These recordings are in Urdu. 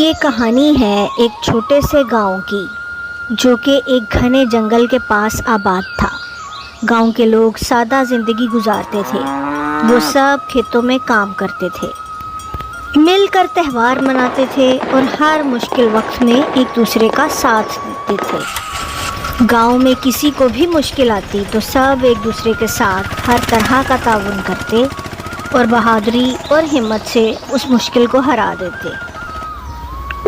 یہ کہانی ہے ایک چھوٹے سے گاؤں کی جو کہ ایک گھنے جنگل کے پاس آباد تھا۔ گاؤں کے لوگ سادہ زندگی گزارتے تھے۔ وہ سب کھیتوں میں کام کرتے تھے، مل کر تہوار مناتے تھے اور ہر مشکل وقت میں ایک دوسرے کا ساتھ دیتے تھے۔ گاؤں میں کسی کو بھی مشکل آتی تو سب ایک دوسرے کے ساتھ ہر طرح کا تعاون کرتے اور بہادری اور ہمت سے اس مشکل کو ہرا دیتے۔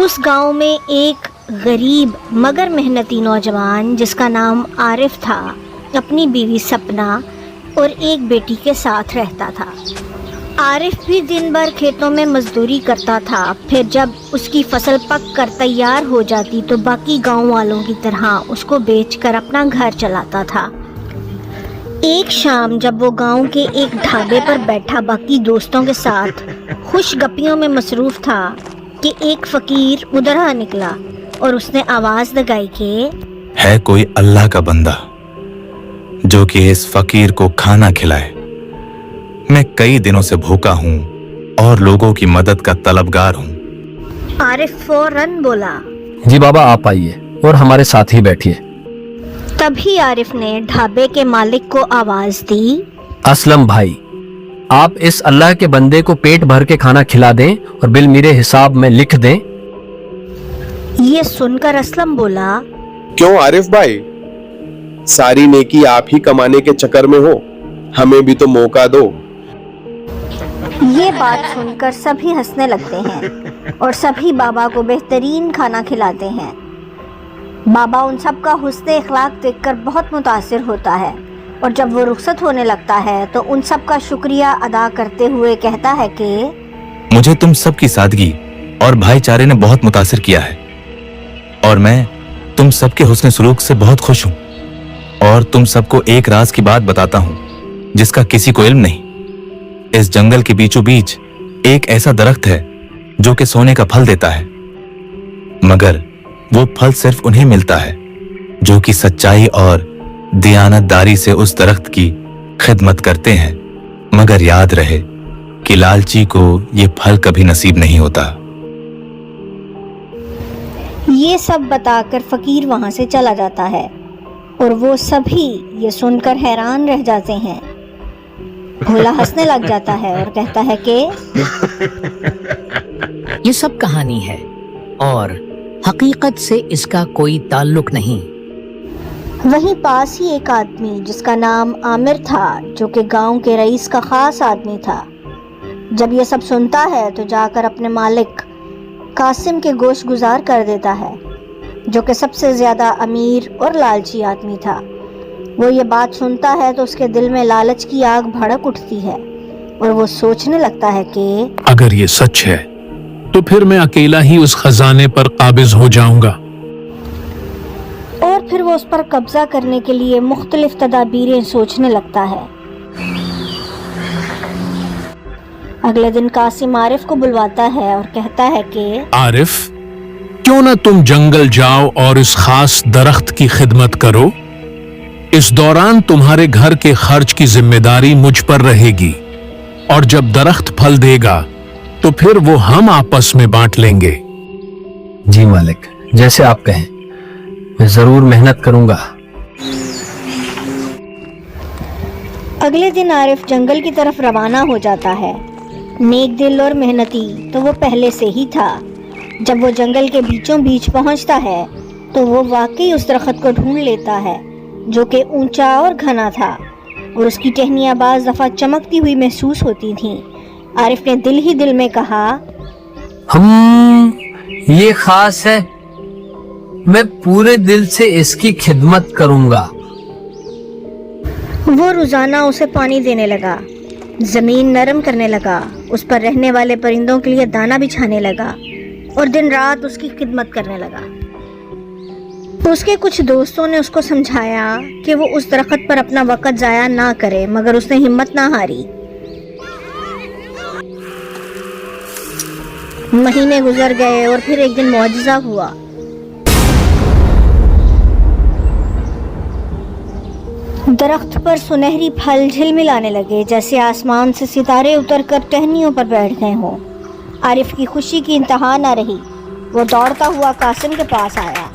اس گاؤں میں ایک غریب مگر محنتی نوجوان جس کا نام عارف تھا اپنی بیوی سپنا اور ایک بیٹی کے ساتھ رہتا تھا۔ عارف بھی دن بھر کھیتوں میں مزدوری کرتا تھا، پھر جب اس کی فصل پک کر تیار ہو جاتی تو باقی گاؤں والوں کی طرح اس کو بیچ کر اپنا گھر چلاتا تھا۔ ایک شام جب وہ گاؤں کے ایک ڈھابے پر بیٹھا باقی دوستوں کے ساتھ خوش گپیوں میں مصروف تھا کہ ایک فقیر ادھر آ نکلا اور اس نے آواز لگائی کہ ہے کوئی اللہ کا بندہ جو کہ اس فقیر کو کھانا کھلائے؟ میں کئی دنوں سے بھوکا ہوں اور لوگوں کی مدد کا طلبگار ہوں۔ عارف فوراً بولا، جی بابا آپ آئیے اور ہمارے ساتھ ہی بیٹھیے۔ تبھی عارف نے ڈھابے کے مالک کو آواز دی، اسلم بھائی، آپ اس اللہ کے بندے کو پیٹ بھر کے کھانا کھلا دیں اور بل میرے حساب میں لکھ دیں۔ یہ سن کر اسلم بولا، کیوں عارف بھائی، ساری نیکی آپ ہی کمانے کے چکر میں ہو، ہمیں بھی تو موقع دو۔ یہ بات سن کر سبھی ہنسنے لگتے ہیں اور سبھی بابا کو بہترین کھانا کھلاتے ہیں۔ بابا ان سب کا حسن اخلاق دیکھ کر بہت متاثر ہوتا ہے اور جب وہ رخصت ہونے لگتا ہے تو ان سب کا شکریہ ادا کرتے ہوئے کہتا ہے کہ مجھے تم سب کی سادگی اور بھائی چارے نے بہت متاثر کیا ہے اور میں تم سب کے حسن سلوک سے بہت خوش ہوں، اور تم سب کو ایک راز کی بات بتاتا ہوں جس کا کسی کو علم نہیں۔ اس جنگل کے بیچوں بیچ ایک ایسا درخت ہے جو کہ سونے کا پھل دیتا ہے، مگر وہ پھل صرف انہیں ملتا ہے جو کہ سچائی اور دیانت داری سے اس درخت کی خدمت کرتے ہیں۔ مگر یاد رہے کہ لالچی کو یہ پھل کبھی نصیب نہیں ہوتا۔ یہ سب بتا کر فقیر وہاں سے چلا جاتا ہے اور وہ سبھی یہ سن کر حیران رہ جاتے ہیں۔ بھولا ہنسنے لگ جاتا ہے اور کہتا ہے کہ یہ سب کہانی ہے اور حقیقت سے اس کا کوئی تعلق نہیں۔ وہیں پاس ہی ایک آدمی جس کا نام عامر تھا جو کہ گاؤں کے رئیس کا خاص آدمی تھا، جب یہ سب سنتا ہے تو جا کر اپنے مالک قاسم کے گوش گزار کر دیتا ہے جو کہ سب سے زیادہ امیر اور لالچی آدمی تھا۔ وہ یہ بات سنتا ہے تو اس کے دل میں لالچ کی آگ بھڑک اٹھتی ہے اور وہ سوچنے لگتا ہے کہ اگر یہ سچ ہے تو پھر میں اکیلا ہی اس خزانے پر قابض ہو جاؤں گا، اور پھر وہ اس پر قبضہ کرنے کے لیے مختلف تدابیریں سوچنے لگتا ہے۔ اگلے دن قاسم عارف کو بلواتا ہے اور کہتا ہے کہ عارف، کیوں نہ تم جنگل جاؤ اور اس خاص درخت کی خدمت کرو؟ اس دوران تمہارے گھر کے خرچ کی ذمہ داری مجھ پر رہے گی، اور جب درخت پھل دے گا تو پھر وہ ہم آپس میں بانٹ لیں گے۔ جی مالک، جیسے آپ کہیں، میں ضرور محنت کروں گا۔ اگلے دن عارف جنگل کی طرف روانہ ہو جاتا ہے۔ نیک دل اور محنتی تو وہ پہلے سے ہی تھا۔ جب وہ جنگل کے بیچوں بیچ پہنچتا ہے تو وہ واقعی اس درخت کو ڈھونڈ لیتا ہے جو کہ اونچا اور گھنا تھا اور اس کی ٹہنیاں بعض دفعہ چمکتی ہوئی محسوس ہوتی تھیں۔ عارف نے دل ہی دل میں کہا، یہ خاص ہے، میں پورے دل سے اس کی خدمت کروں گا۔ وہ روزانہ اسے پانی دینے لگا، زمین نرم کرنے لگا، اس پر رہنے والے پرندوں کے لیے دانہ بچھانے لگا اور دن رات اس کی خدمت کرنے لگا۔ اس کے کچھ دوستوں نے اس کو سمجھایا کہ وہ اس درخت پر اپنا وقت ضائع نہ کرے، مگر اس نے ہمت نہ ہاری۔ مہینے گزر گئے اور پھر ایک دن معجزہ ہوا۔ درخت پر سنہری پھل جھلملانے لگے جیسے آسمان سے ستارے اتر کر ٹہنیوں پر بیٹھ گئے ہوں۔ عارف کی خوشی کی انتہا نہ رہی۔ وہ دوڑتا ہوا قاسم کے پاس آیا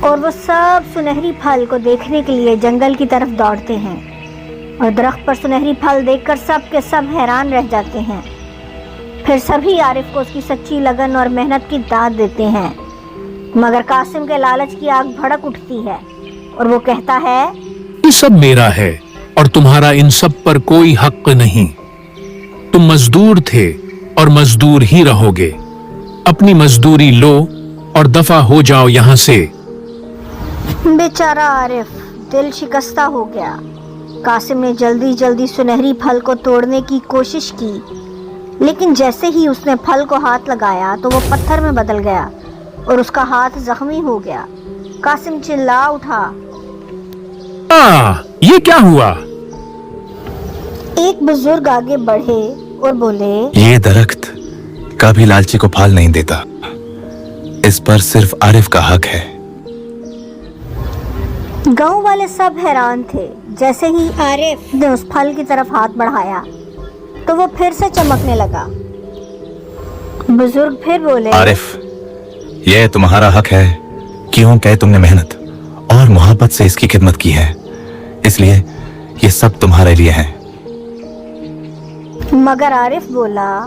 اور وہ سب سنہری پھل کو دیکھنے کے لیے جنگل کی طرف دوڑتے ہیں اور درخت پر سنہری پھل دیکھ کر سب کے سب حیران رہ جاتے ہیں۔ پھر سبھی عارف کو اس کی سچی لگن اور محنت کی داد دیتے ہیں، مگر قاسم کے لالچ کی آگ بھڑک اٹھتی ہے اور وہ کہتا ہے یہ سب میرا ہے اور تمہارا ان سب پر کوئی حق نہیں۔ تم مزدور تھے اور مزدور ہی رہو گے۔ اپنی مزدوری لو اور دفع ہو جاؤ یہاں سے۔ بیچارہ عارف دل شکستہ ہو گیا۔ قاسم نے جلدی جلدی سنہری پھل کو توڑنے کی کوشش کی، لیکن جیسے ہی اس نے پھل کو ہاتھ لگایا تو وہ پتھر میں بدل گیا اور اس کا ہاتھ زخمی ہو گیا۔ قاسم چلا اٹھا، یہ کیا ہوا؟ ایک بزرگ آگے بڑھے اور بولے، یہ درخت کبھی لالچی کو پھل نہیں دیتا، اس پر صرف عارف کا حق ہے۔ گاؤں والے سب حیران تھے۔ جیسے ہی عارف نے اس پھل کی طرف ہاتھ بڑھایا تو وہ پھر سے چمکنے لگا۔ بزرگ پھر بولے، عارف، یہ تمہارا حق ہے کیونکہ تم نے محنت اور محبت سے اس کی خدمت کی ہے، اس لیے یہ سب تمہارے لیے ہیں۔ مگر عارف بولا،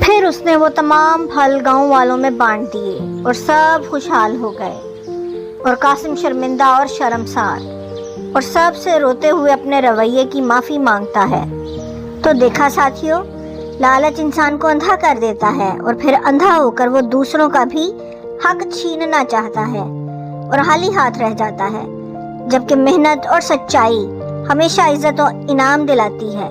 پھر اس نے وہ تمام پھل گاؤں والوں میں بانٹ دیے اور سب خوشحال ہو گئے، اور قاسم شرمندہ اور شرمسار اور سب سے روتے ہوئے اپنے رویے کی معافی مانگتا ہے۔ تو دیکھا ساتھیوں، لالچ انسان کو اندھا کر دیتا ہے اور پھر اندھا ہو کر وہ دوسروں کا بھی حق چھیننا چاہتا ہے اور خالی ہاتھ رہ جاتا ہے، جبکہ محنت اور سچائی ہمیشہ عزت و انعام دلاتی ہے۔